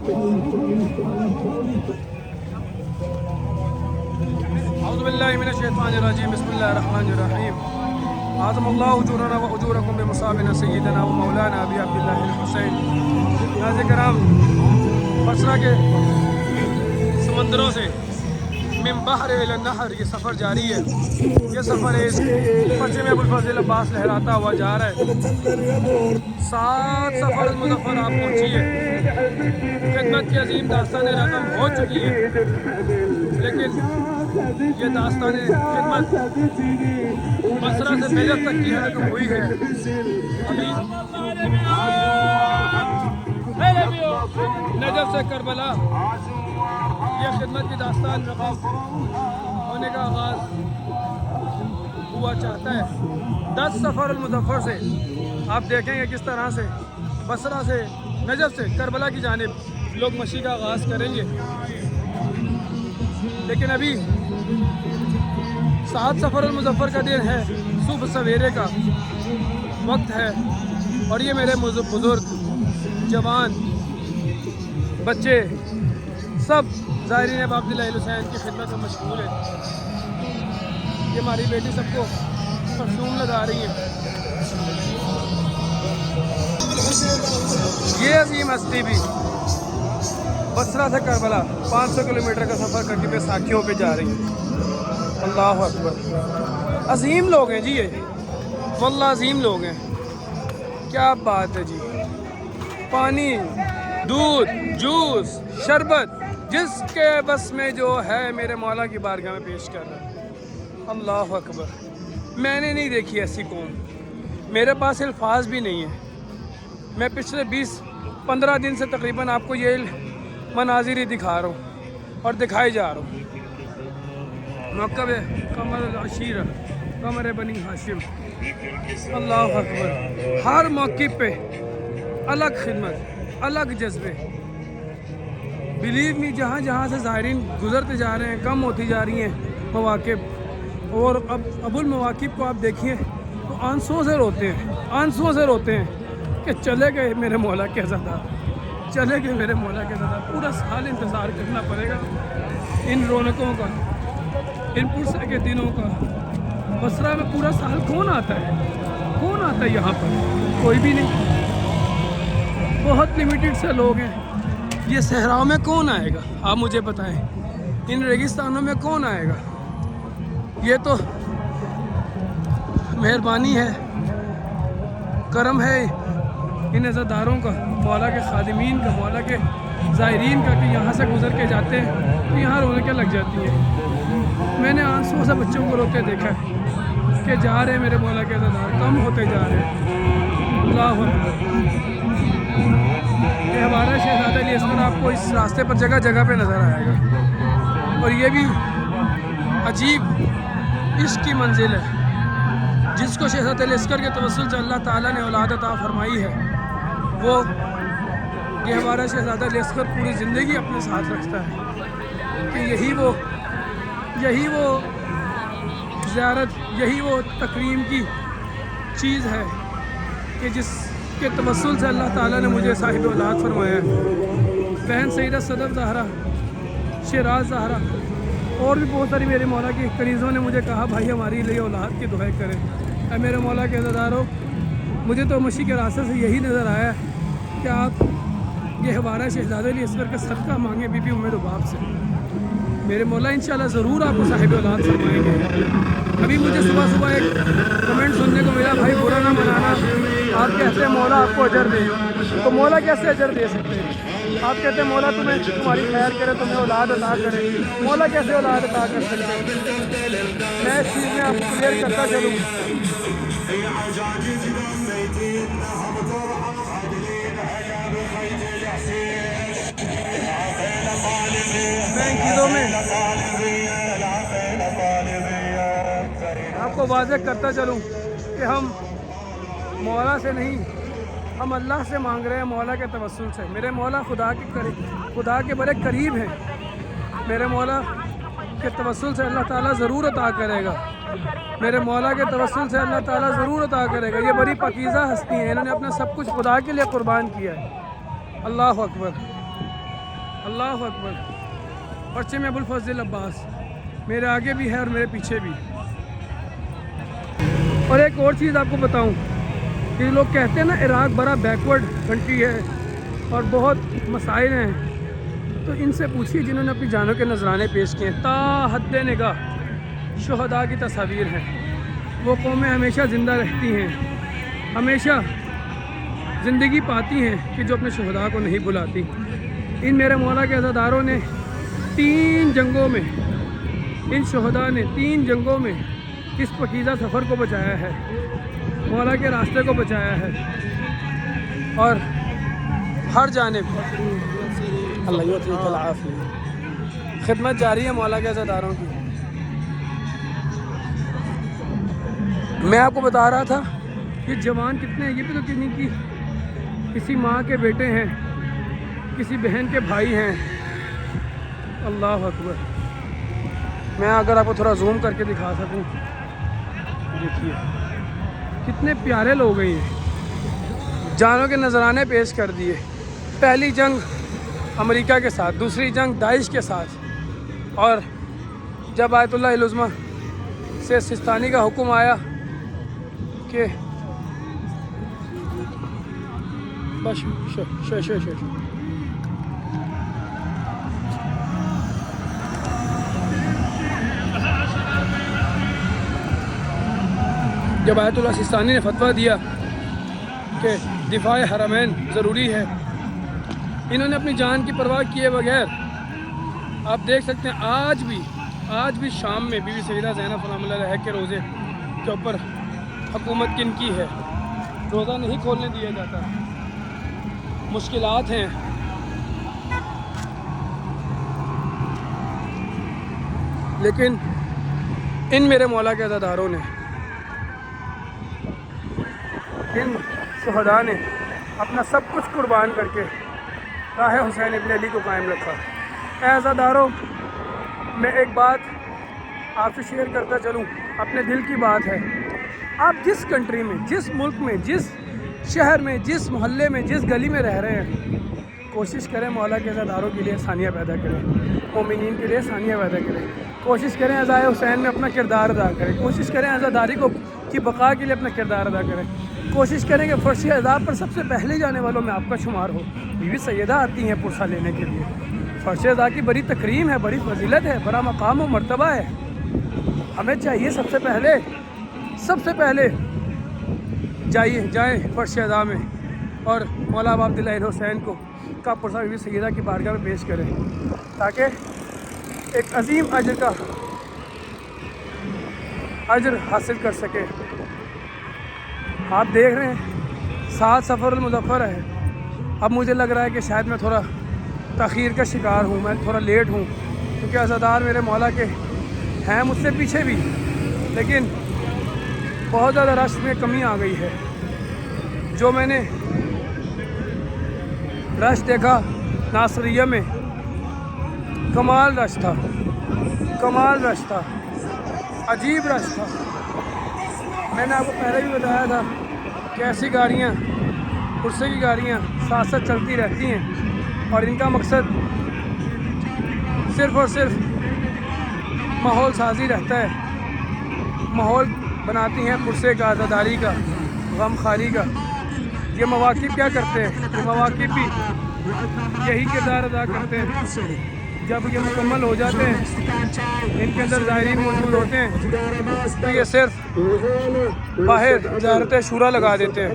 اعوذ باللہ من الشیطان الرجیم بسم اللہ الرحمن الرحیم اعظم اللہ اجورنا و اجورکم بمصابنا سیدنا و مولانا ابی عبداللہ الحسین۔ ناظرین کرام، بصرہ کے سمندروں سے من بحر الی النہر یہ سفر جاری ہے۔ یہ سفر ہے پرچم ابوالفضل عباس لہراتا ہوا جا رہا ہے۔ 7 سفر المظفر آپ پہنچیے، خدمت کی عظیم داستان رقم ہو چکی ہے، لیکن یہ داستان خدمت بصرہ سے نجف تک کی رقم ہوئی ہے۔ ابھی نجف سے کربلا یہ خدمت کی داستان رقم ہونے کا آغاز ہوا چاہتا ہے۔ 10 سفر المظفر سے آپ دیکھیں گے کس طرح سے بصرہ سے نجف سے کربلا کی جانب لوگ مشی کا آغاز کریں گے، لیکن ابھی 7 سفر المظفر کا دن ہے، صبح سویرے کا وقت ہے، اور یہ میرے بزرگ، جوان، بچے سب زائرین ابا عبداللہ الحسین کی خدمت میں مشغول ہیں۔ یہ ہماری بیٹی سب کو پرفیوم لگا رہی ہیں۔ یہ عظیم ہستی بھی بصرہ سے کربلا 500 کلومیٹر کا سفر کر کے بیساکھیوں پہ جا رہی ہیں۔ اللہ اکبر، عظیم لوگ ہیں جی، یہ واللہ عظیم لوگ ہیں۔ کیا بات ہے جی، پانی، دودھ، جوس، شربت جس کے بس میں جو ہے میرے مولا کی بارگاہ میں پیش کر رہا ہے۔ اللہ اکبر، میں نے نہیں دیکھی ایسی قوم، میرے پاس الفاظ بھی نہیں ہے۔ میں پچھلے 20-15 دن سے تقریباً آپ کو یہ مناظر ہی دکھا رہا ہوں اور دکھائے جا رہا ہوں۔ موقع قمر العشیرہ، قمر بنی ہاشم، اللہ اکبر، ہر موقع پہ الگ خدمت، الگ جذبے۔ بلیو می، جہاں جہاں سے زائرین گزرتے جا رہے ہیں، کم ہوتی جا رہی ہیں مواقف، اور اب المواقف کو آپ دیکھیے تو آنسوؤں سے روتے ہیں، آنسوؤں سے روتے ہیں کہ چلے گئے میرے مولا کے عزادار، چلے گئے میرے مولا کے عزادار۔ پورا سال انتظار کرنا پڑے گا ان رونقوں کا، ان پرسے کے دنوں کا۔ بصرہ میں پورا سال کون آتا ہے؟ کون آتا ہے یہاں پر؟ کوئی بھی نہیں، بہت لمیٹڈ سے لوگ ہیں۔ یہ صحراؤں میں کون آئے گا؟ آپ مجھے بتائیں، ان ریگستانوں میں کون آئے گا؟ یہ تو مہربانی ہے، کرم ہے ان عزاداروں کا، مولا کے خادمین کا، مولا کے زائرین کا، کہ یہاں سے گزر کے جاتے ہیں تو یہاں رونقیں لگ جاتی ہیں۔ میں نے آنسوؤں سے بچوں کو روتے دیکھا ہے کہ جا رہے ہیں میرے مولا کے عزادار، کم ہوتے جا رہے ہیں۔ اللہ اکبر، کہ ہمارا شہزادہ علی اصغر آپ کو اس راستے پر جگہ جگہ پہ نظر آئے گا، اور یہ بھی عجیب عشق کی منزل ہے۔ جس کو شہزادہ علی اصغر کے توسل سے اللہ تعالیٰ نے اولاد عطا فرمائی ہے، وہ یہ ہمارا شہزادہ علی اصغر پوری زندگی اپنے ساتھ رکھتا ہے کہ یہی وہ زیارت، یہی وہ تکریم کی چیز ہے کہ جس کے توسل سے اللہ تعالیٰ نے مجھے صاحب اولاد فرمایا ہے۔ بہن سیدہ صدف زہرا، شیراز زہرا اور بھی بہت ساری میرے مولا کی کنیزوں نے مجھے کہا بھائی ہماری لیے اولاد کی دعائیں کریں۔ اے میرے مولا کے عزاداروں، مجھے تو مشی کے راستے سے یہی نظر آیا کہ آپ یہ ہمارا شہزادہ علی اصغر کا صدقہ مانگیں بی بی ام لباب سے۔ میرے مولا انشاءاللہ ضرور آپ کو صاحب اولاد فرمائیں گے۔ ابھی مجھے صبح ایک کمنٹ سننے کو ملا، بھائی برا نہ منانا، آپ کہتے ہیں مولا آپ کو اجر دے، تو مولا کیسے اجر دے سکتے ہیں؟ آپ کہتے ہیں مولا تمہیں تمہاری خیر کرے، تمہیں اولاد عطا کرے، مولا کیسے اولاد عطا کر سکتے ہیں؟ میں اس چیز میں آپ کو کلیئر کرتا چلوں۔ میں ان چیزوں میں آپ کو واضح کرتا چلوں کہ ہم مولا سے نہیں، ہم اللہ سے مانگ رہے ہیں، مولا کے توسل سے۔ میرے مولا خدا کے بڑے قریب ہیں، میرے مولا کے توسل سے اللہ تعالیٰ ضرور عطا کرے گا، میرے مولا کے توسل سے اللہ تعالیٰ ضرور عطا کرے گا۔ یہ بڑی پاکیزہ ہستی ہیں، انہوں نے اپنا سب کچھ خدا کے لیے قربان کیا ہے۔ اللہ اکبر، اللہ اکبر. پرچم ابوالفضل عباس میرے آگے بھی ہے اور میرے پیچھے بھی. اور ایک اور چیز آپ کو بتاؤں کہ لوگ کہتے ہیں نا عراق بڑا بیکورڈ کنٹری ہے اور بہت مسائل ہیں، تو ان سے پوچھیے جنہوں نے اپنی جانوں کے نذرانے پیش کیے ہیں. تا حد نگاہ شہداء کی تصاویر ہیں. وہ قومیں ہمیشہ زندہ رہتی ہیں، ہمیشہ زندگی پاتی ہیں کہ جو اپنے شہداء کو نہیں بلاتی. ان میرے مولا کے عزاداروں نے 3 جنگوں میں، ان شہداء نے 3 جنگوں میں اس پاکیزہ سفر کو بچایا ہے، مولا کے راستے کو بچایا ہے. اور ہر جانب اللہ یعطیک العافیہ خدمت جاری ہے مولا کے عزاداروں کی. میں آپ کو بتا رہا تھا کہ جوان کتنے ہیں، یہ بھی تو کتنی کی کسی ماں کے بیٹے ہیں، کسی بہن کے بھائی ہیں. اللہ اکبر. میں اگر آپ کو تھوڑا زوم کر کے دکھا سکوں، دیکھیے کتنے پیارے لوگ ہیں. یہ جانوں کے نذرانے پیش کر دیے. پہلی جنگ امریکہ کے ساتھ، دوسری جنگ داعش کے ساتھ، اور جب آیت اللہ العظمیٰ سے سستانی کا حکم آیا کہ بس جب آیت اللہ سستانی نے فتویٰ دیا کہ دفاع حرمین ضروری ہے، انہوں نے اپنی جان کی پرواہ کیے بغیر، آپ دیکھ سکتے ہیں آج بھی شام میں بی بی سیدہ زینب سلام اللہ علیہ کے روزے کے اوپر حکومت کن کی ہے، روزہ نہیں کھولنے دیا جاتا. مشکلات ہیں. لیکن ان میرے مولا کے عزاداروں نے، ان شہداء نے اپنا سب کچھ قربان کر کے راہ حسین ابن علی کو قائم رکھا. اے عزاداروں، میں ایک بات آپ سے شیئر کرتا چلوں، اپنے دل کی بات ہے. آپ جس کنٹری میں، جس ملک میں، جس شہر میں، جس محلے میں، جس گلی میں رہ رہے ہیں، کوشش کریں مولا کے عزاداروں کے لیے آسانیاں پیدا کریں، مومنین کے لیے آسانیاں پیدا کریں. کوشش کریں عزائے حسین میں اپنا کردار ادا کریں. کوشش کریں عزاداری کی بقا کے لیے اپنا کردار ادا کریں. کوشش کریں کہ فرش عزا پر سب سے پہلے جانے والوں میں آپ کا شمار ہو. بی بی سیدہ آتی ہیں پرسہ لینے کے لیے. فرش عزا کی بڑی تکریم ہے، بڑی فضیلت ہے، بڑا مقام و مرتبہ ہے. ہمیں چاہیے سب سے پہلے جائیں فرش عزا میں اور مولا ابا عبداللہ حسین کو کا پرسہ بی بی سیدہ کی بارگاہ میں پیش کریں، تاکہ ایک عظیم اجر حاصل کر سکے. آپ دیکھ رہے ہیں 7 صفر المظفر ہے. اب مجھے لگ رہا ہے کہ شاید میں تھوڑا تاخیر کا شکار ہوں، میں تھوڑا لیٹ ہوں، کیونکہ عزادار میرے مولا کے ہیں مجھ سے پیچھے بھی، لیکن بہت زیادہ رش میں کمی آ گئی ہے. جو میں نے رش دیکھا ناصریہ میں، کمال رش تھا، عجیب رش تھا. میں نے آپ کو پہلے بھی بتایا تھا کہ ایسی گاڑیاں، پرسے کی گاڑیاں ساتھ ساتھ چلتی رہتی ہیں اور ان کا مقصد صرف اور صرف ماحول سازی رہتا ہے. ماحول بناتی ہیں پرسے کا، عزاداری کا، غم خاری کا. یہ مواقف کیا کرتے ہیں؟ یہ مواقف بھی یہی کردار ادا کرتے ہیں. جب یہ مکمل ہو جاتے ہیں، ان کے اندر زائرین موجود ہوتے ہیں، تو یہ صرف باہر زیارت شورا لگا دیتے ہیں.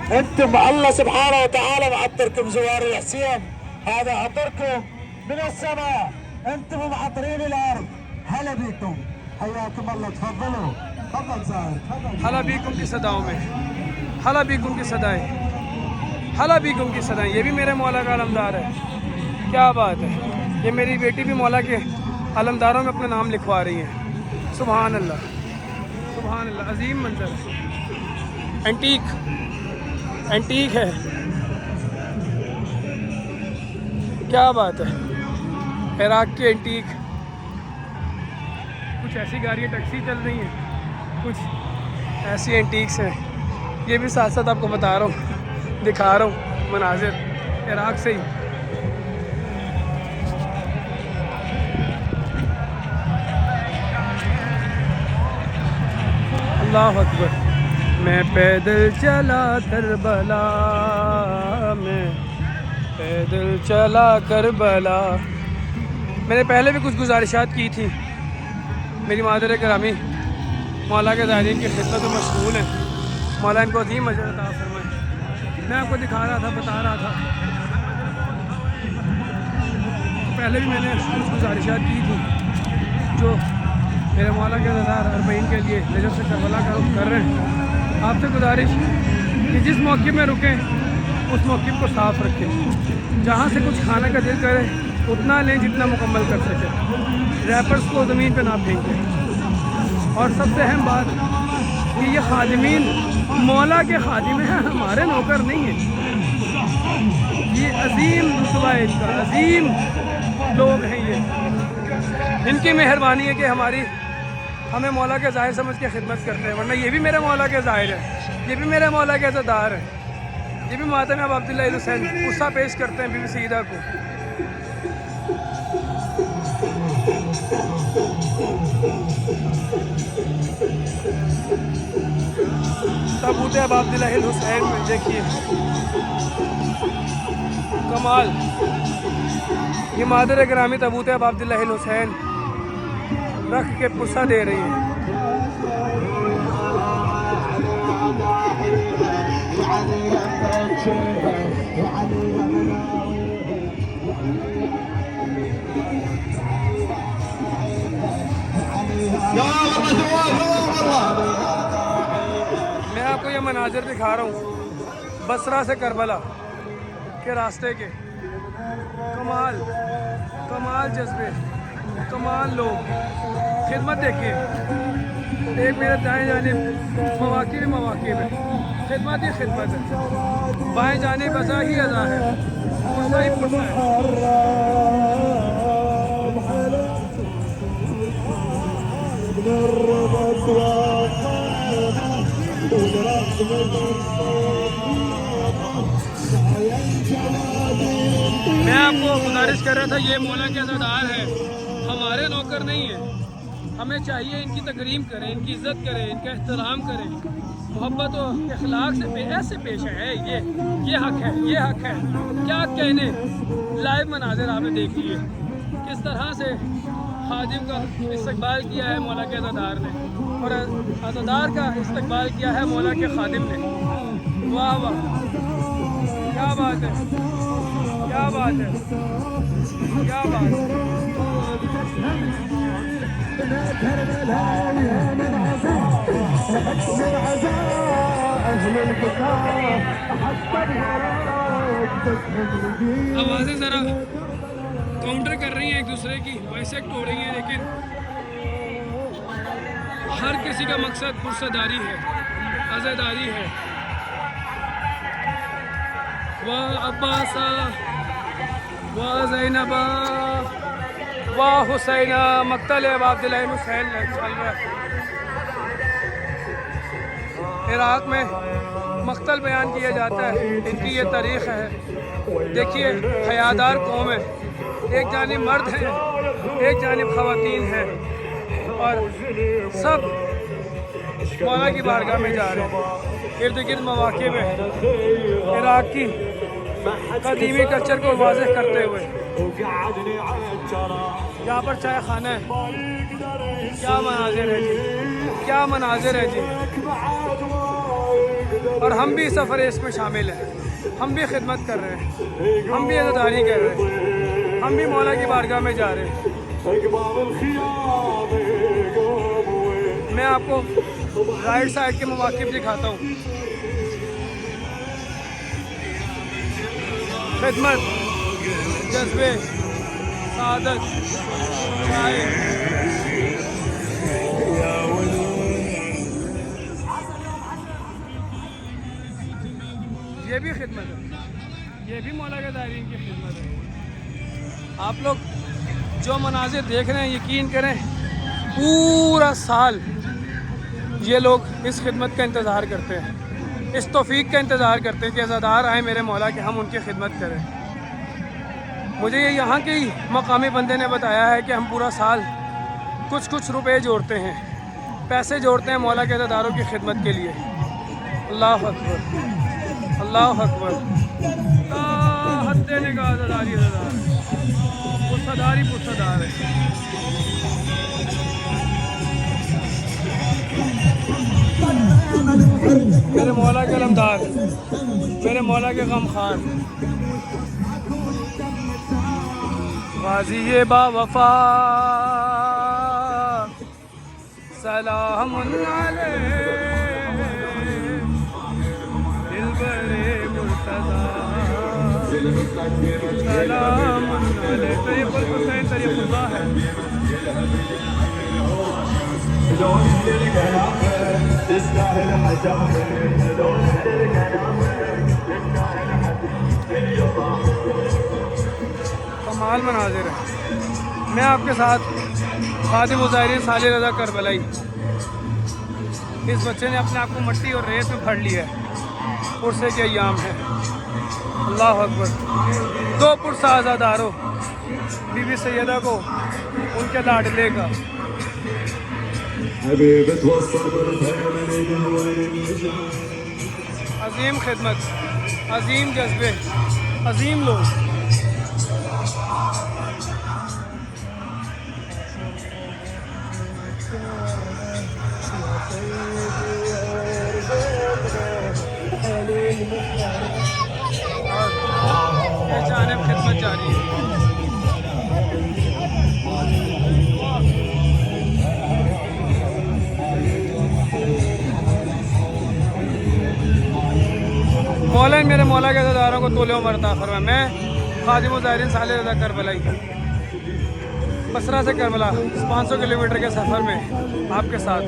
انتم الله سبحانه وتعالى معطركم زوار الحسين، هذا عطركم من السماء، انتم معطرين الارض. هلا بكم، حياكم الله. تفضلوا، تفضل زاهر، تفضل. حلا بیکم کی صداؤں میں، حلا بیکم کی صدائیں، حلا بیکم کی صدائیں. یہ بھی میرے مولا کا علمدار ہے. کیا بات ہے. یہ میری بیٹی بھی مولا کے علمداروں میں اپنا نام لکھوا رہی ہیں. سبحان اللہ، سبحان اللہ. عظیم منظر ہے. اینٹیک ہے. کیا بات ہے. عراق کے اینٹیک. کچھ ایسی گاڑیاں ٹیکسی چل رہی ہیں، کچھ ایسی اینٹیکس ہیں. یہ بھی ساتھ ساتھ آپ کو بتا رہا ہوں، دکھا رہا ہوں مناظر عراق سے ہی۔ اللہ اکبر۔ میں پیدل چلا کربلا، میں پیدل چلا کربلا۔ میں نے پہلے بھی کچھ گزارشات کی تھی، میری مادر گرامی مولا کے زائرین کی خدمت میں مشغول ہیں، مولا ان کو عظیم اجر عطا فرمائے۔ میں آپ کو دکھا رہا تھا، بتا رہا تھا، پہلے بھی میں نے کچھ گزارشات کی تھی جو میرے مولا کے عزادار اربعین کے لیے نجف سے کربلا کا رخ کر رہے ہیں۔ آپ سے گزارش کہ جس موقع میں رکیں اس موقع کو صاف رکھیں، جہاں سے کچھ کھانے کا دل کرے اتنا لیں جتنا مکمل کر سکیں، ریپرز کو زمین پہ نہ پھینکیں۔ اور سب سے اہم بات کہ یہ خادمین مولا کے خادم ہیں، ہمارے نوکر نہیں ہیں۔ یہ عظیم رتبہ ہے ان کا، عظیم لوگ ہیں یہ، ان کی مہربانی ہے کہ ہمیں مولا کے ظاہر سمجھ کے خدمت کرتے ہیں، ورنہ یہ بھی میرے مولا کے ظاہر ہے، یہ بھی میرے مولا کے عزادار ہے، یہ بھی ماتم اب عبداللہ حسین غصہ پیش کرتے ہیں بی بی سیدہ کو۔ تابوت اب عبداللہ حسین میں دیکھیے کمال، یہ مادر گرامی تابوت اب عبداللہ حسین رکھ کے پسا دے رہی ہے۔ میں آپ کو یہ مناظر دکھا رہا ہوں بصرہ سے کربلا کے راستے کے، کمال کمال جذبے، کمال لوگ، خدمت دیکھیے۔ ایک میرے دائیں جانب مواقع میں خدمت ہی خدمت ہے، بائیں جانب ازا ہی ازا ہے، پرسہ ہی پرسہ ہے۔ میں آپ کو گزارش کر رہا تھا، یہ مولا کے عزادار ہے، ہمارے نوکر نہیں ہیں۔ ہمیں چاہیے ان کی تکریم کریں، ان کی عزت کریں، ان کا احترام کریں، محبت و اخلاق سے ایسے پیش ہے۔ یہ حق ہے، یہ حق ہے، کیا کہنے۔ لائیو مناظر آپ نے دیکھ لیے کس طرح سے خادم کا استقبال کیا ہے مولا کے عزادار نے، اور عزادار کا استقبال کیا ہے مولا کے خادم نے۔ واہ واہ، کیا بات ہے، کیا بات ہے، کیا بات ہے۔ آوازیں ذرا کاؤنٹر کر رہی ہیں ایک دوسرے کی، بائسیکٹ ہو رہی ہیں، لیکن ہر کسی کا مقصد پرسداری ہے، عزاداری ہے۔ واہ عباسا، واہ زینبا، واہ حسینہ، مقتل اب عبداللہ حسین چل رہا ہے۔ عراق میں مقتل بیان کیا جاتا ہے، ان کی یہ تاریخ ہے۔ دیکھیے حیادار قوم ہے، ایک جانب مرد ہیں، ایک جانب خواتین ہیں، اور سب مولا کی بارگاہ میں جا رہے ہیں، ارد گرد مواقع میں عراق کی قدیمی کلچر کو واضح کرتے ہوئے۔ یہاں پر چائے خانہ ہے، کیا مناظر ہے جی، کیا مناظر ہے جی۔ اور ہم بھی سفر اس میں شامل ہیں، ہم بھی خدمت کر رہے ہیں، ہم بھی عزاداری کر رہے ہیں، ہم بھی مولا کی بارگاہ میں جا رہے ہیں۔ میں آپ کو رائٹ سائڈ کے مواقف دکھاتا ہوں۔ خدمت، جذبے، سعادت، چائے، یہ بھی خدمت ہے، یہ بھی مولا کے زائرین کی خدمت ہے۔ آپ لوگ جو مناظر دیکھ رہے ہیں، یقین کریں پورا سال یہ لوگ اس خدمت کا انتظار کرتے ہیں، اس توفیق کا انتظار کرتے ہیں کہ عزادار آئیں میرے مولا کہ ہم ان کی خدمت کریں۔ مجھے یہ یہاں کے ہی مقامی بندے نے بتایا ہے کہ ہم پورا سال کچھ روپے جوڑتے ہیں، پیسے جوڑتے ہیں مولا کے عزاداروں کی خدمت کے لیے۔ اللہ اکبر، اللہ اکبر۔ حد نگاہ عزاداری عزادار ہے، پرصدار ہی پرصدار ہے۔ میرے مولا کے علمدار، میرے مولا کے غمخوار، غازی با وفا سلام علیہ، دلبر مرتضی سلام علیہ۔ طریق الحسین طریق اللہ ہے۔ کمال مناظر ہے۔ میں آپ کے ساتھ خادم الظاہرین صالح رضا کربلائی، اس بچے نے اپنے آپ کو مٹی اور ریت میں پھڑ لیا ہے، پرسے کے ایام ہے۔ اللہ اکبر۔ دو پرسہ عزاداروں، بی بی سیدہ کو ان کے لاڈلے کا، عظیم خدمت، عظیم جذبے، عظیم لوگ۔ اور جانب خدمت جاری ہے۔ مولا میرے مولا کے عزاداروں کو طول عمر عطا فرمائے۔ میں خادم الظاہرین صالح رضا کربلائی، بصرہ سے کربلا 500 کلومیٹر کے سفر میں آپ کے ساتھ۔